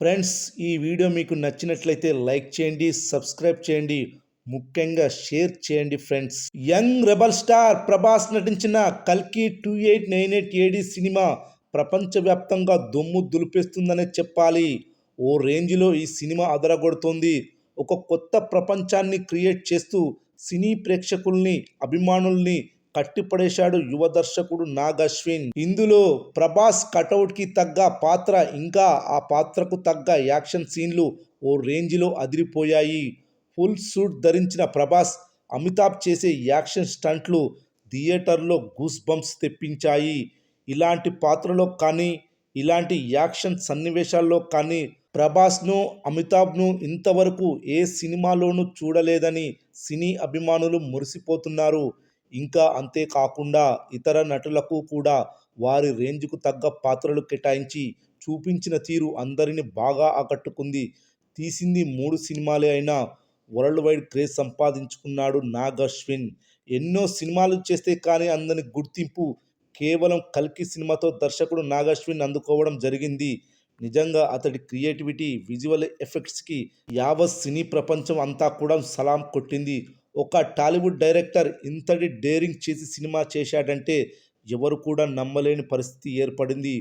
Friends, ఈ video మీకు నచ్చినట్లయితే లైక్ చేయండి, సబ్స్క్రైబ్ చేయండి, ముఖ్యంగా షేర్ చేయండి friends. Young rebel star Prabhas నటించిన కల్కి 2898 ఏడి సినిమా ప్రపంచవ్యాప్తంగా దుమ్ము దులిపేస్తుందనే చెప్పాలి. ఓ రేంజ్లో ఈ సినిమా అదరగొడుతోంది. ఒక కొత్త ప్రపంచాన్ని క్రియేట్ చేస్తూ సినీ ప్రేక్షకుల్ని, అభిమానుల్ని కట్టిపడేశాడు యువ దర్శకుడు నాగ్ అశ్విన్. ఇందులో ప్రభాస్ కటౌట్ కి తగ్గ పాత్ర, ఇంకా ఆ పాత్రకు తగ్గ యాక్షన్ సీన్లు ఓ రేంజ్లో అదిరిపోయాయి. ఫుల్ సూట్ ధరించిన ప్రభాస్, అమితాబ్ చేసే యాక్షన్ స్టంట్లు థియేటర్లో గూస్ బంప్స్ తెప్పించాయి. ఇలాంటి పాత్రలో కానీ, ఇలాంటి యాక్షన్ సన్నివేశాల్లో కానీ ప్రభాస్ను, అమితాబ్ను ఇంతవరకు ఏ సినిమాలోనూ చూడలేదని సినీ అభిమానులు మురిసిపోతున్నారు. ఇంకా అంతేకాకుండా ఇతర నటులకు కూడా వారి రేంజ్కు తగ్గ పాత్రలు కేటాయించి చూపించిన తీరు అందరిని బాగా ఆకట్టుకుంది. తీసింది 3 సినిమాలే అయినా వరల్డ్ వైడ్ క్రేజ్ సంపాదించుకున్నాడు నాగ్ అశ్విన్. ఎన్నో సినిమాలు చేస్తే కానీ అందని గుర్తింపు కేవలం కల్కి సినిమాతో దర్శకుడు నాగ్ అశ్విన్ అందుకోవడం జరిగింది. నిజంగా అతడి క్రియేటివిటీ, విజువల్ ఎఫెక్ట్స్కి యావత్ సినీ ప్రపంచం అంతా కూడా సలాం కొట్టింది. ఒక టాలీవుడ్ డైరెక్టర్ ఇంతటి డేరింగ్ చేసి సినిమా చేశాడంటే ఎవరు కూడా నమ్మలేని పరిస్థితి ఏర్పడింది.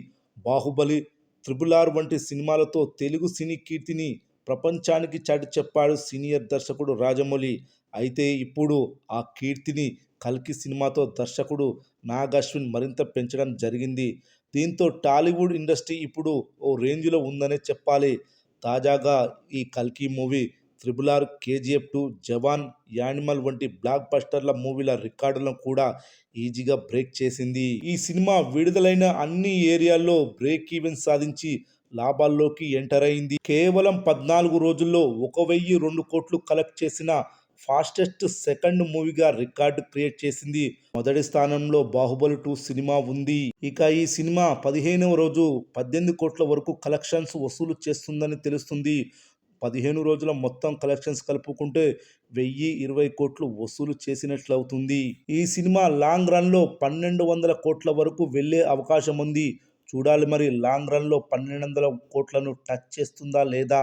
బాహుబలి, త్రిబుల్ ఆర్ వంటి సినిమాలతో తెలుగు సినీ కీర్తిని ప్రపంచానికి చాటి చెప్పాడు సీనియర్ దర్శకుడు రాజమౌళి. అయితే ఇప్పుడు ఆ కీర్తిని కల్కి సినిమాతో దర్శకుడు నాగ్ అశ్విన్ మరింత పెంచడం జరిగింది. దీంతో టాలీవుడ్ ఇండస్ట్రీ ఇప్పుడు ఓ రేంజ్లో ఉందనే చెప్పాలి. తాజాగా ఈ కల్కి మూవీ త్రిబుల్ ఆర్, కేజీఎఫ్ 2, జవాన్, యానిమల్ వంటి బ్లాక్ బస్టర్ల మూవీల రికార్డులను కూడా ఈజీగా బ్రేక్ చేసింది. ఈ సినిమా విడుదలైన అన్ని ఏరియాల్లో బ్రేక్ ఈవెన్ సాధించి లాభాల్లోకి ఎంటర్ అయింది. కేవలం 14 రోజుల్లో 1002 కోట్లు కలెక్ట్ చేసిన ఫాస్టెస్ట్ సెకండ్ మూవీగా రికార్డు క్రియేట్ చేసింది. మొదటి స్థానంలో బాహుబలి 2 సినిమా ఉంది. ఇక ఈ సినిమా 15వ రోజు 18 కోట్ల వరకు కలెక్షన్స్ వసూలు చేస్తుందని తెలుస్తుంది. 15 రోజుల మొత్తం కలెక్షన్స్ కలుపుకుంటే 1020 కోట్లు వసూలు చేసినట్లవుతుంది. ఈ సినిమా లాంగ్ రన్లో 1200 కోట్ల వరకు వెళ్లే అవకాశం ఉంది. చూడాలి మరి లాంగ్ రన్లో 1200 కోట్లను టచ్ చేస్తుందా లేదా.